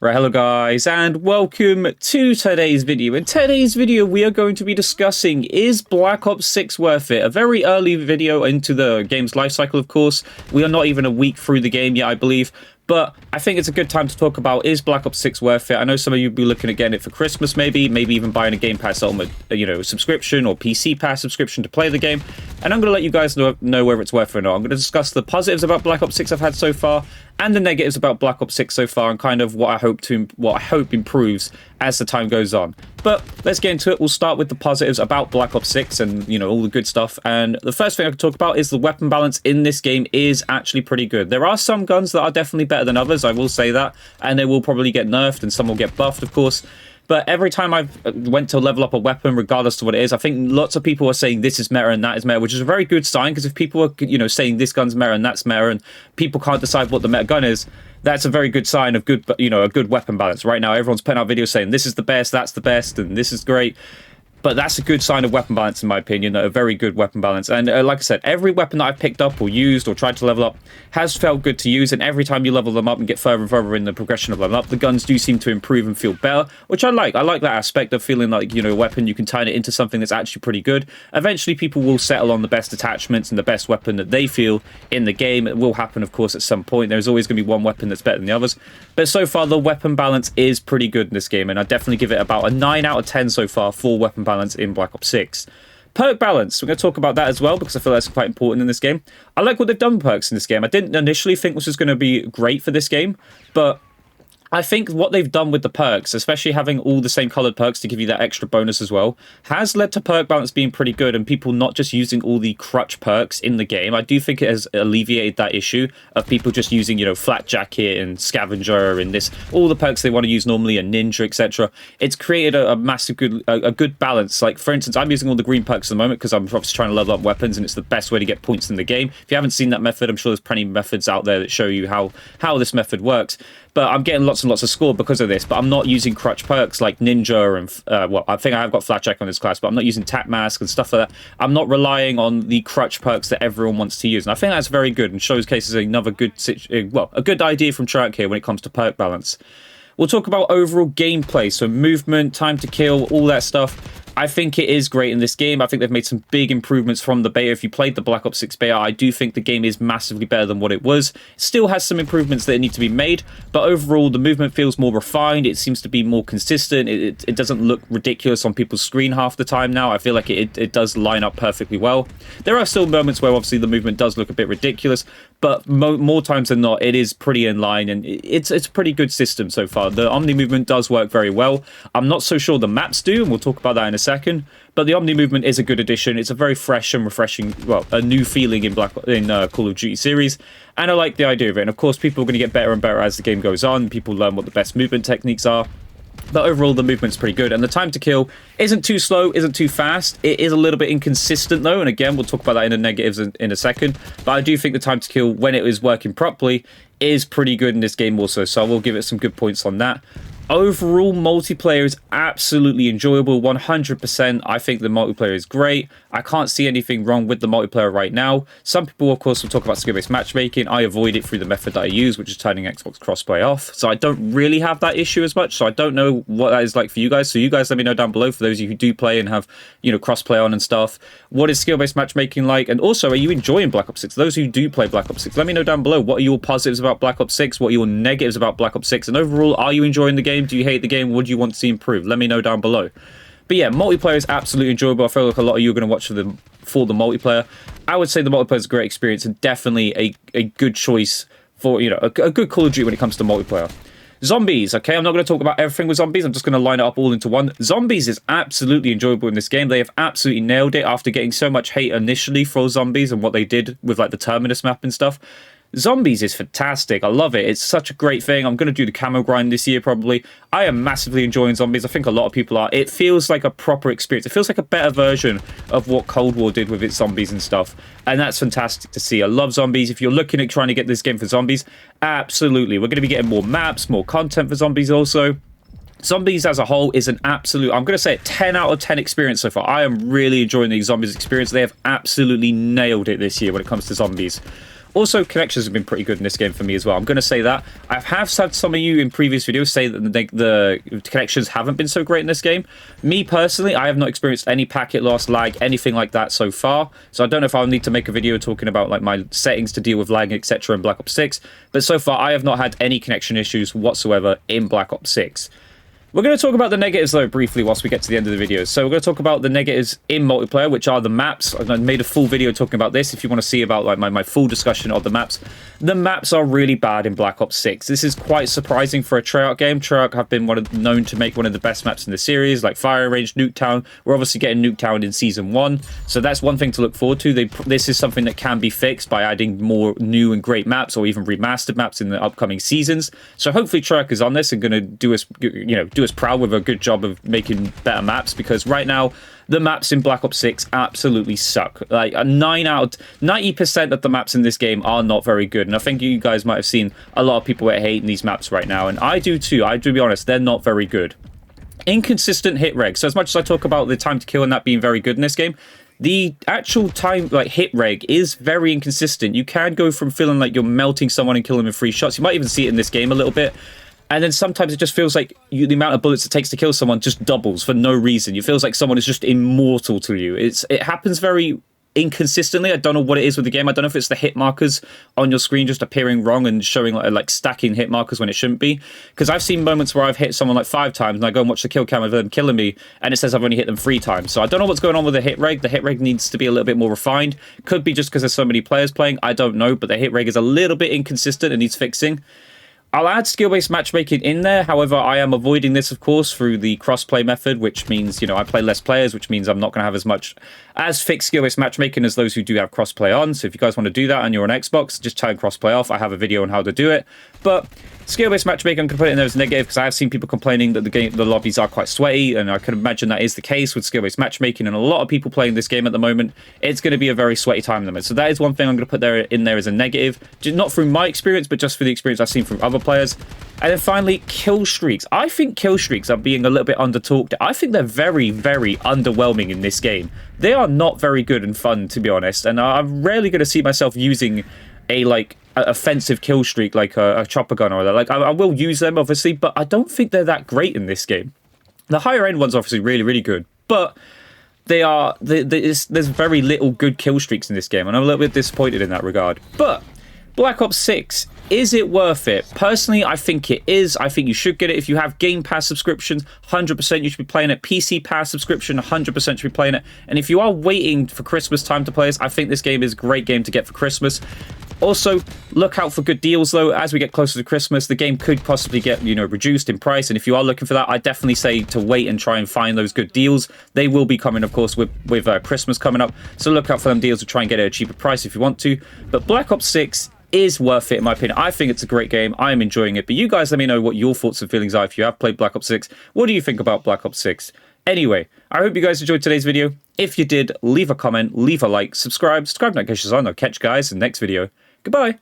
Right, hello guys, and welcome to today's video. In today's video, we are going to be discussing, is Black Ops 6 worth it? A very early video into the game's life cycle, of course. We are not even a week through the game yet, I believe. But I think it's a good time to talk about, is Black Ops 6 worth it? I know some of you will be looking at getting it for Christmas, maybe even buying a Game Pass Ultimate, subscription or PC Pass subscription to play the game. And I'm going to let you guys know whether it's worth it or not. I'm going to discuss the positives about Black Ops 6 I've had so far, and the negatives about Black Ops 6 so far, and kind of what I hope improves as the time goes on. But let's get into it. We'll start with the positives about Black Ops 6 and, all the good stuff. And the first thing I can talk about is the weapon balance in this game is actually pretty good. There are some guns that are definitely better than others, I will say that, and they will probably get nerfed and some will get buffed, of course. But every time I've went to level up a weapon, regardless of what it is, I think lots of people are saying this is meta and that is meta, which is a very good sign, because if people are, saying this gun's meta and that's meta, and people can't decide what the meta gun is, that's a very good sign of good, a good weapon balance. Right now, everyone's putting out videos saying this is the best, that's the best, and this is great. But that's a good sign of weapon balance, in my opinion, a very good weapon balance. And like I said, every weapon that I've picked up or used or tried to level up has felt good to use. And every time you level them up and get further and further in the progression of leveling up, the guns do seem to improve and feel better, which I like. I like that aspect of feeling like, a weapon, you can turn it into something that's actually pretty good. Eventually, people will settle on the best attachments and the best weapon that they feel in the game. It will happen, of course, at some point. There's always going to be one weapon that's better than the others. But so far, the weapon balance is pretty good in this game. And I definitely give it about a 9 out of 10 so far for weapon balance in Black Ops 6. Perk balance, we're going to talk about that as well, because I feel that's quite important in this game. I like what they've done with perks in this game. I didn't initially think this was going to be great for this game, but I think what they've done with the perks, especially having all the same coloured perks to give you that extra bonus as well, has led to perk balance being pretty good and people not just using all the crutch perks in the game. I do think it has alleviated that issue of people just using, Flat Jacket and Scavenger and all the perks they want to use normally, and Ninja, etc. It's created a massive good balance. Like, for instance, I'm using all the green perks at the moment because I'm obviously trying to level up weapons, and it's the best way to get points in the game. If you haven't seen that method, I'm sure there's plenty of methods out there that show you how this method works. But I'm getting lots and lots of score because of this. But I'm not using crutch perks like Ninja and, I think I have got Flat Jack on this class, but I'm not using Tap Mask and stuff like that. I'm not relying on the crutch perks that everyone wants to use. And I think that's very good and showcases another good, a good idea from Treyarch here when it comes to perk balance. We'll talk about overall gameplay, so movement, time to kill, all that stuff. I think it is great in this game. I think they've made some big improvements from the beta. If you played the Black Ops 6 beta, I do think the game is massively better than what it was. It still has some improvements that need to be made, but overall, the movement feels more refined. It seems to be more consistent. It doesn't look ridiculous on people's screen half the time now. I feel like it does line up perfectly well. There are still moments where obviously the movement does look a bit ridiculous, but more times than not, it is pretty in line, and it's a pretty good system so far. The Omni movement does work very well. I'm not so sure the maps do, and we'll talk about that in a second, but the Omni movement is a good addition. It's a very fresh and refreshing, a new feeling in Call of Duty series, and I like the idea of it. And of course, people are going to get better and better as the game goes on. People learn what the best movement techniques are. But overall, the movement's pretty good, and the time to kill isn't too slow, isn't too fast. It is a little bit inconsistent, though, and again, we'll talk about that in the negatives in a second. But I do think the time to kill, when it is working properly, is pretty good in this game also, so I will give it some good points on that. Overall, multiplayer is absolutely enjoyable, 100%. I think the multiplayer is great. I can't see anything wrong with the multiplayer right now. Some people, of course, will talk about skill-based matchmaking. I avoid it through the method that I use, which is turning Xbox crossplay off. So I don't really have that issue as much. So I don't know what that is like for you guys. So you guys let me know down below, for those of you who do play and have, crossplay on and stuff. What is skill-based matchmaking like? And also, are you enjoying Black Ops 6? Those who do play Black Ops 6, let me know down below. What are your positives about Black Ops 6? What are your negatives about Black Ops 6? And overall, are you enjoying the game? Do you hate the game? What do you want to see improved? Let me know down below. But yeah, multiplayer is absolutely enjoyable. I feel like a lot of you are going to watch for the multiplayer. I would say the multiplayer is a great experience and definitely a good choice for, a good Call of Duty when it comes to multiplayer. Zombies, okay? I'm not going to talk about everything with zombies. I'm just going to line it up all into one. Zombies is absolutely enjoyable in this game. They have absolutely nailed it after getting so much hate initially for zombies and what they did with, like, the Terminus map and stuff. Zombies is fantastic. I love it. It's such a great thing. I'm going to do the camo grind this year, probably. I am massively enjoying zombies. I think a lot of people are. It feels like a proper experience. It feels like a better version of what Cold War did with its zombies and stuff. And that's fantastic to see. I love zombies. If you're looking at trying to get this game for zombies, absolutely. We're going to be getting more maps, more content for zombies also. Zombies as a whole is an absolute, I'm going to say, 10 out of 10 experience so far. I am really enjoying the Zombies experience. They have absolutely nailed it this year when it comes to zombies. Also, connections have been pretty good in this game for me as well. I'm going to say that. I have had some of you in previous videos say that the connections haven't been so great in this game. Me personally, I have not experienced any packet loss, lag, anything like that so far. So I don't know if I'll need to make a video talking about like my settings to deal with lag, etc. in Black Ops 6. But so far, I have not had any connection issues whatsoever in Black Ops 6. We're going to talk about the negatives, though, briefly whilst we get to the end of the video. So we're going to talk about the negatives in multiplayer, which are the maps. I've made a full video talking about this if you want to see about like my full discussion of the maps. The maps are really bad in Black Ops 6. This is quite surprising for a Treyarch game. Treyarch have been known to make one of the best maps in the series, like Fire Range, Nuketown. We're obviously getting Nuketown in Season 1, so that's one thing to look forward to. This is something that can be fixed by adding more new and great maps or even remastered maps in the upcoming seasons. So hopefully Treyarch is on this and going to do us, do us proud with a good job of making better maps, because right now the maps in Black Ops 6 absolutely suck. Like 90% of the maps in this game are not very good, and I think you guys might have seen a lot of people that are hating these maps right now, and I do too. I do, be honest, they're not very good. Inconsistent hit reg. So as much as I talk about the time to kill and that being very good in this game, the actual time, like hit reg, is very inconsistent. You can go from feeling like you're melting someone and killing them in 3 shots. You might even see it in this game a little bit. And then sometimes it just feels like the amount of bullets it takes to kill someone just doubles for no reason. It feels like someone is just immortal to you. It happens very inconsistently. I don't know what it is with the game. I don't know if it's the hit markers on your screen just appearing wrong and showing like stacking hit markers when it shouldn't be. Because I've seen moments where I've hit someone like 5 times and I go and watch the kill cam of them killing me and it says I've only hit them 3 times. So I don't know what's going on with the hit reg. The hit reg needs to be a little bit more refined. Could be just because there's so many players playing. I don't know. But the hit reg is a little bit inconsistent and needs fixing. I'll add skill-based matchmaking in there. However, I am avoiding this, of course, through the cross-play method, which means, I play less players, which means I'm not going to have as much as fixed skill-based matchmaking as those who do have cross-play on. So if you guys want to do that and you're on Xbox, just turn cross-play off. I have a video on how to do it. But skill-based matchmaking, I'm going to put it in there as negative because I have seen people complaining that the lobbies are quite sweaty, and I can imagine that is the case with skill-based matchmaking, and a lot of people playing this game at the moment, it's going to be a very sweaty time limit. So that is one thing I'm going to put in there as a negative, not through my experience, but just for the experience I've seen from other players. And then finally, kill streaks. I think kill streaks are being a little bit under-talked. I think they're very, very underwhelming in this game. They are not very good and fun, to be honest, and I'm rarely going to see myself using a offensive kill streak like a chopper gun or that. Like I will use them obviously, but I don't think they're that great in this game. The higher end ones are obviously really, really good, but there's very little good kill streaks in this game, and I'm a little bit disappointed in that regard. But Black Ops 6, is it worth it? Personally, I think it is. I think you should get it. If you have Game Pass subscriptions, 100% you should be playing it. PC Pass subscription, 100% should be playing it. And if you are waiting for Christmas time to play this, I think this game is a great game to get for Christmas. Also, look out for good deals, though. As we get closer to Christmas, the game could possibly get, reduced in price. And if you are looking for that, I definitely say to wait and try and find those good deals. They will be coming, of course, with Christmas coming up. So look out for them deals to try and get it at a cheaper price if you want to. But Black Ops 6 is worth it, in my opinion. I think it's a great game. I am enjoying it. But you guys let me know what your thoughts and feelings are if you have played Black Ops 6. What do you think about Black Ops 6? Anyway, I hope you guys enjoyed today's video. If you did, leave a comment, leave a like, subscribe notifications on. I'll catch you guys in the next video. Goodbye.